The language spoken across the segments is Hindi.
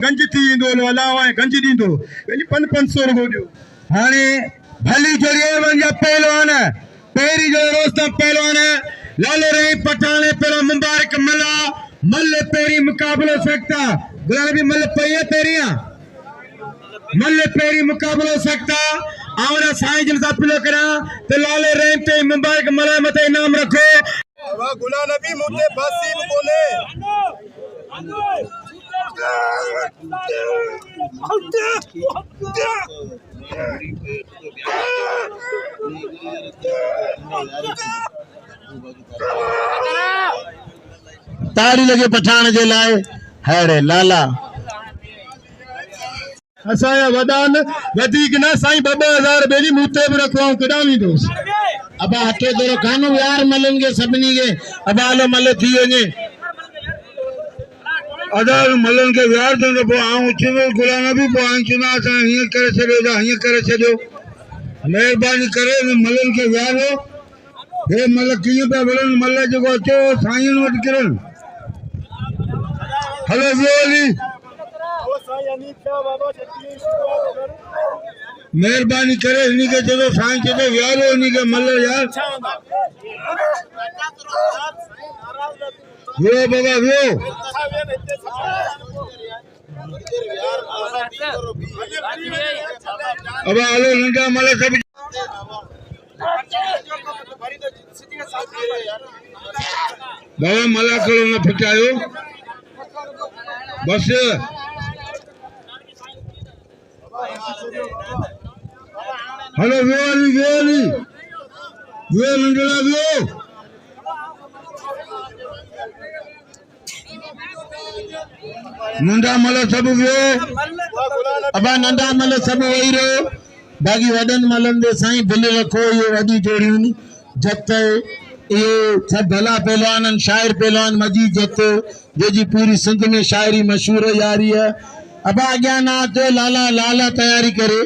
गंज थी इंदो अलावा गंज दींदो वही 500 रुपयो दियो हाने भली जोड़िए वंजा पहलवान पेरी जो रोस्तम पहलवान लाले रही पठाने पेरो मुबारक मल्ला मल्ले पेरी मुकाबलो सकता गुलाम भी मल्ले पहिए पेरिया मल्ले पेरी मुकाबलो सकता आवरा साईं जन सा पिलो करा ते लाले रही ते मुबारक मल्ला मते इनाम रखो वा गुलाम नबी मुते बासी बोले ताड़ी लगे पठान जे लाए हैड़े लाला असाया वदान वधिक न साईं 2000 बेली मुते भी रखवाऊं कडावी दोस अब हटे दोरो कानो यार मलन के सबनी के अब आलो मल थी वने अदाल मलन के यार दे पो आऊं चवे गुलाम भी पो आऊं चुना सा हिय करे छडो जा हिय करे छडो मेहरबानी करे मलन के यार हे मल कियो पे बोलन मल जो चो साईं वट करन हेलो जोली ओ साईं अनी क्या बाबा मेहरबानी करे इन्हीं के जो साईं चो यार इन्हीं के मल यार वो बाबा वो अब आलो लंका मल सब बाबा मला करो ना फटायो बस हेलो वेली वेली वे लंडला वो नंदा मल सब वो अब नंदा मल सब वही रो बाकी वडन मलन दे साईं बिल रखो ये वडी जोड़ियूं जत ये सब भला पहलवान शायर पहलवान मजीद जत जी पूरी सिंध में शायरी मशहूर यारी है अब आज्ञा ना तो लाला लाला तैयारी करे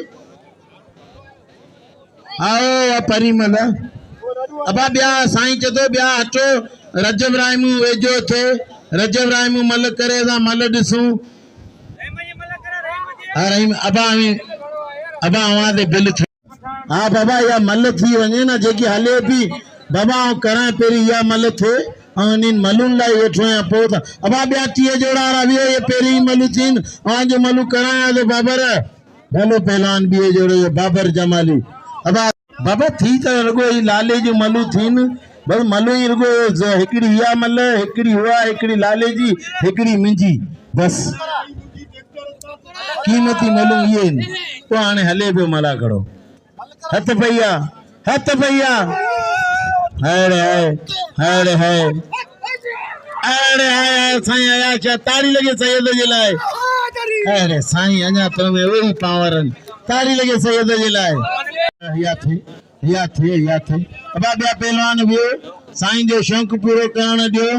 आओ परिमल अब ब्या साईं चतो ब्या हटो रजब रायमू वेजो थे रजब रायमू मल करे दा मल दिसू रहीम अब आवा दे बिल हां बाबा या मल थी वने ना जेकी हले भी बाबा करा पेरी या मल थे इन मलुन लाई वेठो या पो अब ब्या टी जोड़ा रवियो ये पेरी मलु थीन जो मलु करा दे बाबर भलो पहलवान भी जोड़ो बाबर जमाली अब बाबा थी तो रगो लाले जो मलु थीन बस मलु ही रगो हिकड़ी या मल हिकड़ी हुआ हिकड़ी लाले जी हिकड़ी मिंजी बस कीमती मलु ये तो आने हले पे मला करो हथ भैया अरे अरे साईं आया क्या ताड़ी लगे सैयद जे लाए अरे साईं अञा तो में वही पावरन ताड़ी लगे सैयद जे लाए या थे अब ॿिया पहलवान भी साईं जो शौक़ पूरो करण दियो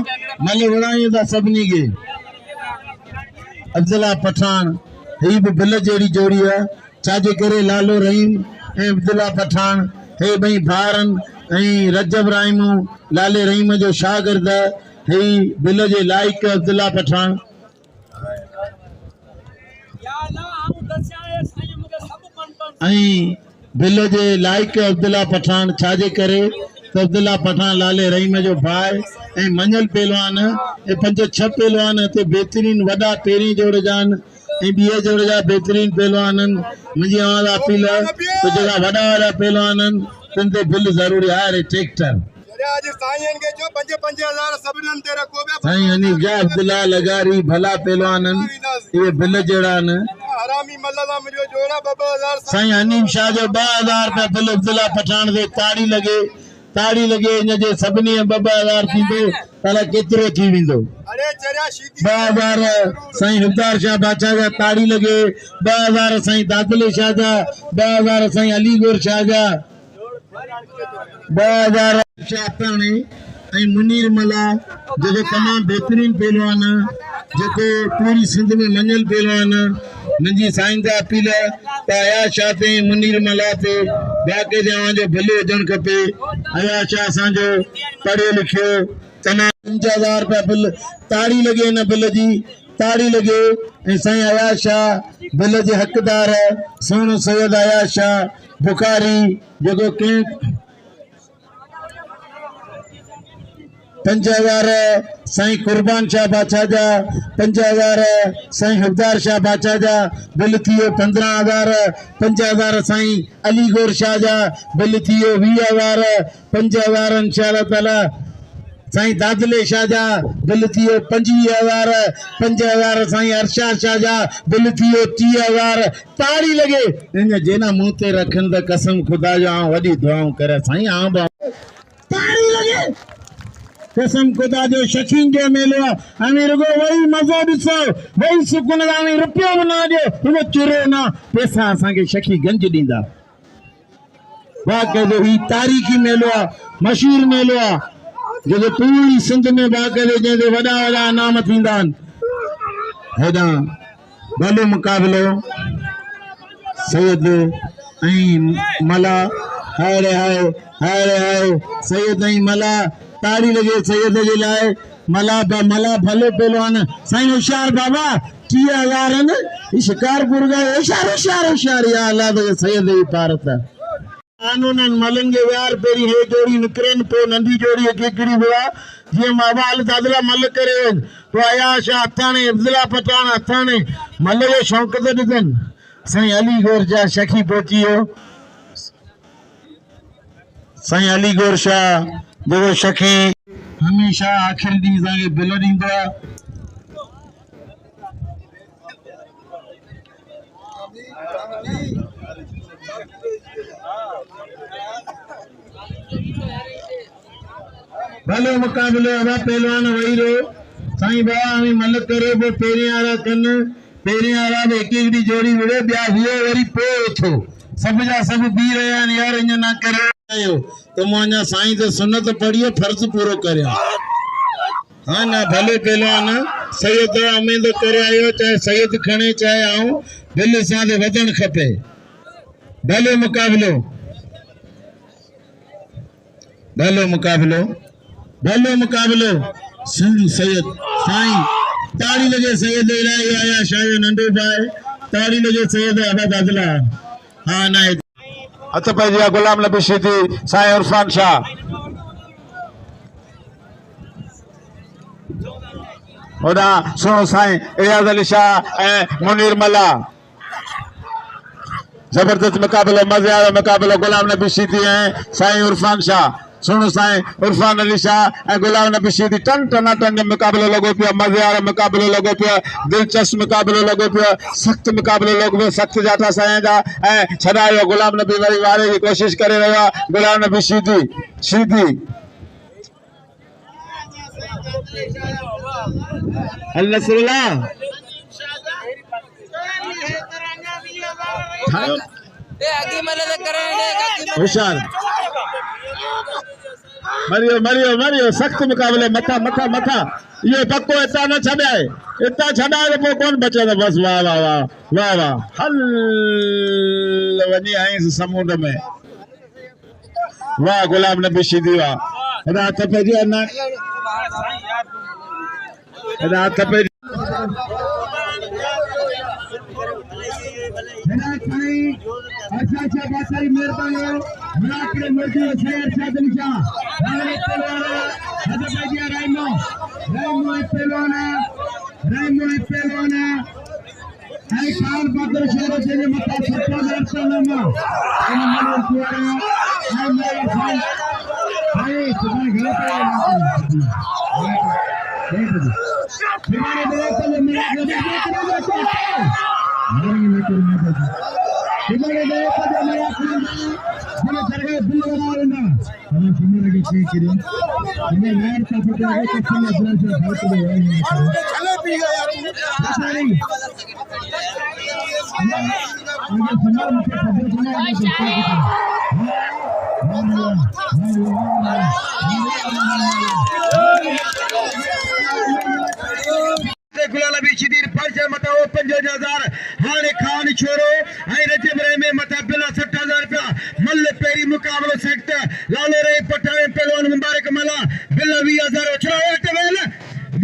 मल वणाई दा सबनी के अब्दुल्ला पठान ही भी बिल जेड़ी जोड़ी है चाजे करे लालो रहीम ए अब्दुल्ला पठान हे भई भारन रजब रायमू लाले रहीम जो शागिर्द हे बिल जे लाइक अब्दुल्ला पठान बिल जे लाइक अब्दुल्ला पठान छाजे करे तो अब्दुल्ला पठान लाले रहीम जो भाई मंझल पहलवान 5-6 पहलवान ते बेहतरीन वडा पेरी जोड़ जान बीए जोड़ जा बेहतरीन पहलवान मुझे आवाज अपील तो जगह वडा वाला पहलवान तुंदे बिल जरूरी है ट्रैक्टर आज साईं के जो 5-5000 सबनन ते रखो बे साईं अनी जा अब्दुल्ला लगारी भला पहलवान ये बिल जड़ान हरामी मल्ला मुझे जोड़ा 2000 साईं अनीम शाह जो 2000 पे बिल अब्दुल्ला पठान दे ताड़ी लगे इन जे सबनी 2000 थींदो ताला केतरो थी विंदो अरे चरा सीधी 2000 साईं हुदार शाह बादशाह जा ताड़ी लगे 2000 साईं दादले शाह जा 2000 साईं अलीगोर शाह जा 2000 शाह पाणी मुनीर मला जो तमाम बेहतरीन पहलवान जो पूरी सिंध में मंझल पहलवान मुझी साईं से अपील अया शाह ते मुनीर मला ते बाक़ी जो भले हुजण खपे अया शाह असांजो पढ़ियो लिखियो तमाम 5000 रुपया बिल ताड़ी लगे न बिल जी ताड़ी लगे ऐं साईं अयाज शाह बिल जे हक़दार सोनो सैयद अयाज शाह बुखारी जेको कंहिं 5000 साईं कुर्बान शाह बादशाह जा 5000 साईं हफ़दार शाह बादशाह जा बिल थियो 15000 5000 साईं अली गौर शाह जा बिल थियो 20000 5000 इंशाअल्लाह ताला साईं दादले शाह जा बिल थियो 25000 5000 साईं अरशाद शाह जा बिल थियो 30000 ताड़ी लगे इन जेना मुंह ते रखन द कसम खुदा जो वडी दुआऊं करे साईं ताड़ी लगे कसम खुदा जो शकीन जो मेलो हमें रुगो वही मज़ो ॾिसो वही सुकून हमें रुपयो बना दो वो चुरो ना पैसा असांखे शकी गंज ॾींदा वाक़ई ही तारीख़ी मेलो मशहूर मेलो जो पूरी सिंध में वाक़ई जैसे वॾा वॾा इनाम थींदा आहिनि हेॾां भलो मुक़ाबिलो सैयद ऐं मला हाय हाय हाय हाय सैयद ऐं मला ताड़ी लगे सैयद जे लाइ मला भलो पहलवान साईं होशियार बाबा 30000 न शिकारपुर का होशियार होशियार होशियार या अल्लाह दे सैयद जी पारत कानूनन मलंगे यार पेरी हे जोड़ी निकरन पो नंदी जोड़ी केकड़ी हुआ जे मावाल दादला मल करे तो अयाज शाह थाने अब्दुल्ला पठान थाने मल जो शौक ते दिसन साईं अली गौर जा शकी पहुचियो साईं अली गौर शाह जो शकी हमेशा आखिरी दी जाके बिल ॾींदो आहे भलो मुक़ाबिलो हवा पहलवान वही रो साईं बाबा हमें मल करे वो पेरे आरा कन पेरे आरा एक एक जोड़ी विड़े ब्या हियो वरी पो थो सब जा सब बी रहा यार इन ना करे तो मुझा साईं तो सुन्नत पढ़ियो फर्ज पूरो करियो हाँ ना भले पहलवान सैयद उम्मीद करे आयो चाहे सैयद खणे चाहे आऊं दिल सां ते वधण खपे भलो मुक़ाबिलो सिंध सैयद साईं ताड़ी लगे सैयद इलाही आया शाह नंढो भाई ताड़ी लगे सैयद अहमद अदला हाँ ना हथ पैदिया गुलाम नबी सिद्दी साईं इरफान शाह ओदा सुनो साईं इयाज अली शाह मुनीर मला जबरदस्त मुकाबलो मजे वाला मुकाबलो गुलाम नबी सिद्दी साईं इरफान शाह सुनो साईं इरफान अली शाह गुलाम नबी सिद्दी टन टनाटन मुकाबलो लगो पिया मजे वाला मुकाबलो लगो पिया दिलचस्प मुकाबलो लगो पिया सख्त मुकाबलो लगो पिया सख्त जाता साईं जा छड़ायो गुलाम नबी वरी वारे की कोशिश करे रहा गुलाम नबी सिद्दी अल्लाह होशियार मरियो सख्त मुकाबले मथा ये पक्को इतना न छड़ाए इतना छड़ाए तो कौन बचे बस वाह वाह वाह वाह वाह हल वनी आई समुद्र में वाह गुलाम नबी सिद्दी वाह रात पे दिया ना रात पे अच्छा बासाई मेहरबानी मुराकरे मोदी शेर शादली शाह पहलवाना हद दिया राइमो पहलवाना आई खान बदर शेर से मता 70 नमा इन मन कुआरा आई मेरे भाई भाई तुम्हारे घर पे तुम्हारे देश में मेरा तुम्हारे देश में मेरा मैंने सरकार बिल बना लेना हम तुम्हारे के ठीक करें तुम्हें नया का पता है कि तुम अपने से बहुत बड़े चले पी गया तुम मुझे सुना मुझे खबर सुना गुलाम नबी सिद्दी पर्चे मता 5000 हाने खान छोरो आई रजब रे में मता बिला 60000 रुपया मल पेरी मुकाबलो सख्त लालो रे पठावे पहलवान मुबारक मला बिला 20000 छड़ा टेबल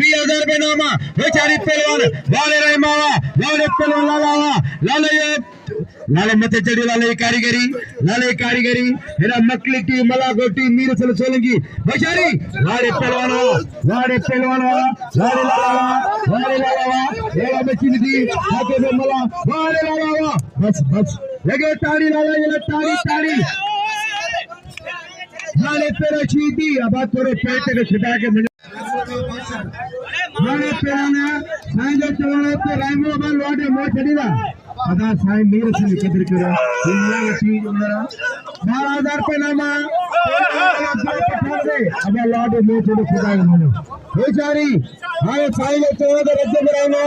20000 रुपए नामा बेचारी पहलवान वाले रहे मावा वाले पहलवान लाले लाले मते चढ़ी लाले कारीगरी हेरा मकली टी मला गोटी मीर सल सोलंगी बेचारी वाले पहलवान वाले लाला हेरा मछली दी आके में मला वाले लाला बस लगे ताड़ी लाला ये ताड़ी लाले पेरा चीती अब तोरे पेट के छिटा के लाले पेरा ना साईं जो चवाने पे राइमो बल लोटे मोर चढ़ीला अदा साईं मेरे से कदर करो दुनिया की चीज मेरा 12000 रुपए नामा अब लोटे मोर चढ़ी खुदा के मनो बेचारी हाय साईं जो चवाने तो रज्जे राइमो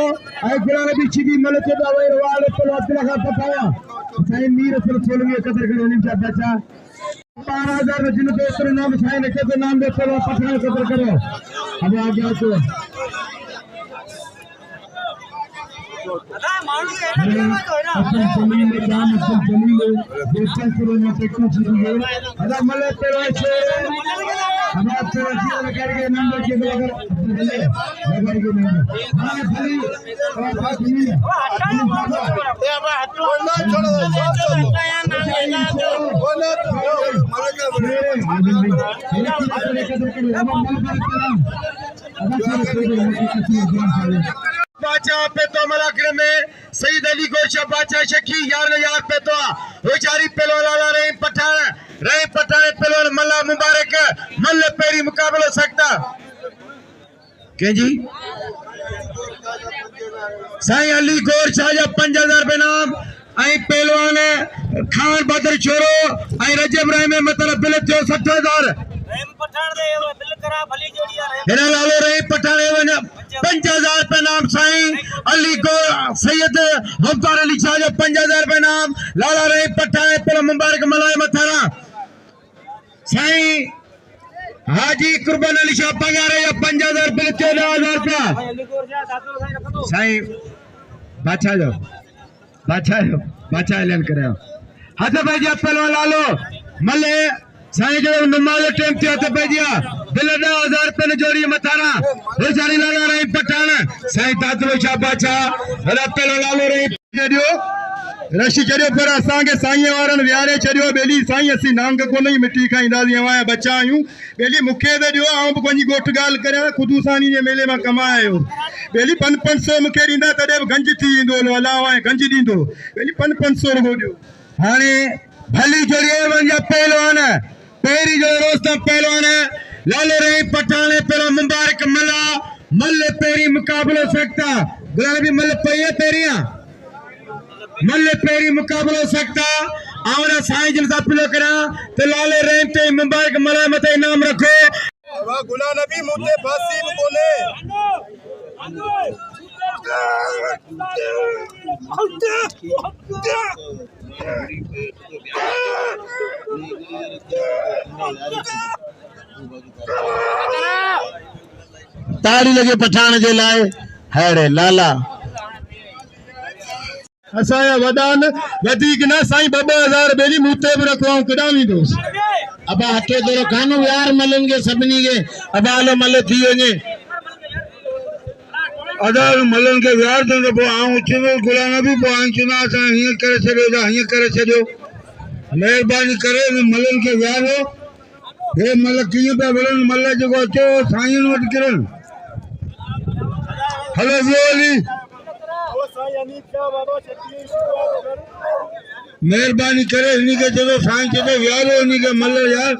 आई गुलाने भी चीदी मले चदा वे वाले पे लोटे लगा पतावा साईं मेरे से चोलवे कदर करो निचा बच्चा 12000 में जिन दोस्तों नाम साईं ने के नाम दे चलो पठान कदर करो अब आ गया तो अपन जमीन में जान अपन जमीन में बेचन से में टेक्नो चीज है अदा मले तेरे से अब आप तेरे जीवन करके नाम के अगर लगा के नाम हां भली और बात नहीं है ए अब बोलना छोड़ो बोलना बादशाह पे तो मलाकरे में सईद अली गोशा बादशाह शकी यार पे तो बेचारी पहलवान रहे पठान पहलवान मल्ला मुबारक मल्ल पेरी मुकाबला सकता के जी साईं अली गोर शाह 5000 रुपए नाम आई पहलवान खान बदर छोरो आई रजब राय में मतलब बिल थियो 60000 हेरा लालो रही पठाने 5000 रुपए नाम साईं अली को सैयद हफ्तार अली शाह 5000 रुपए नाम लाला रही पठाने पर मुबारक मलाय मथारा साईं हाजी कुर्बान अली शाह पगार 5000 रुपए 14000 रुपया साईं बादशाह ऐलान करे हाथ भाई जी पहलवान लालो मले साईं जो नमाज टाइम थियो तो भेजिया दिल 10000 रुपए ने जोड़ी मथारा बेचारी लाला रही पठान साईं तातलो शाह बादशाह हला पहलो लालो रही जडियो रशी चढ़ियो पर असांखे साईं वारन विहारे चढ़ियो बेली साईं असी नांग को नहीं मिट्टी खाईंदा आया बच्चा आयूं बेली मुखे दे दियो आऊं कोनी गोठ गाल करे खुदूसानी जे मेले में कमायो बेली 500 मुखे दींदा तडे गंज थी इंदो लावा गंज दींदो बेली 500 रुपयो दियो हाने भली जोड़िए वंजा पहलवान पेरी जो रोस्ता पहलवान लाले रही पठाने पेरो मुबारक मला मल्ले पेरी मुकाबलो सकता गुलाबी मल्ले पहिए पेरिया मल्ले पेरी मुकाबलो सकता आवरा साईं जिन सा पिलो करा ते लाले रही ते मुबारक मला मते इनाम रखो वा गुला नबी मुते फांसी बोले ताड़ी लगे पठान जे लाए हेड़े लाला असाया वदान वधिक ना साईं 2000 बेली मुते भी रखवाऊं कडावी दोस अब हटे दो खानो यार मलन के सबनी के अब आलो मल थी वने अदाल मलन के यार तो आऊं चुनो गुलाना भी पो आऊं चुना सा हिय करे छड़ो मेहरबानी करे मलन के यार हो हे मल किए पे वलन मल जो अचो साईं वट किरन हेलो जोली मेहरबानी करे इन्हीं के चलो साईं चलो यार हो इन्हीं के मल यार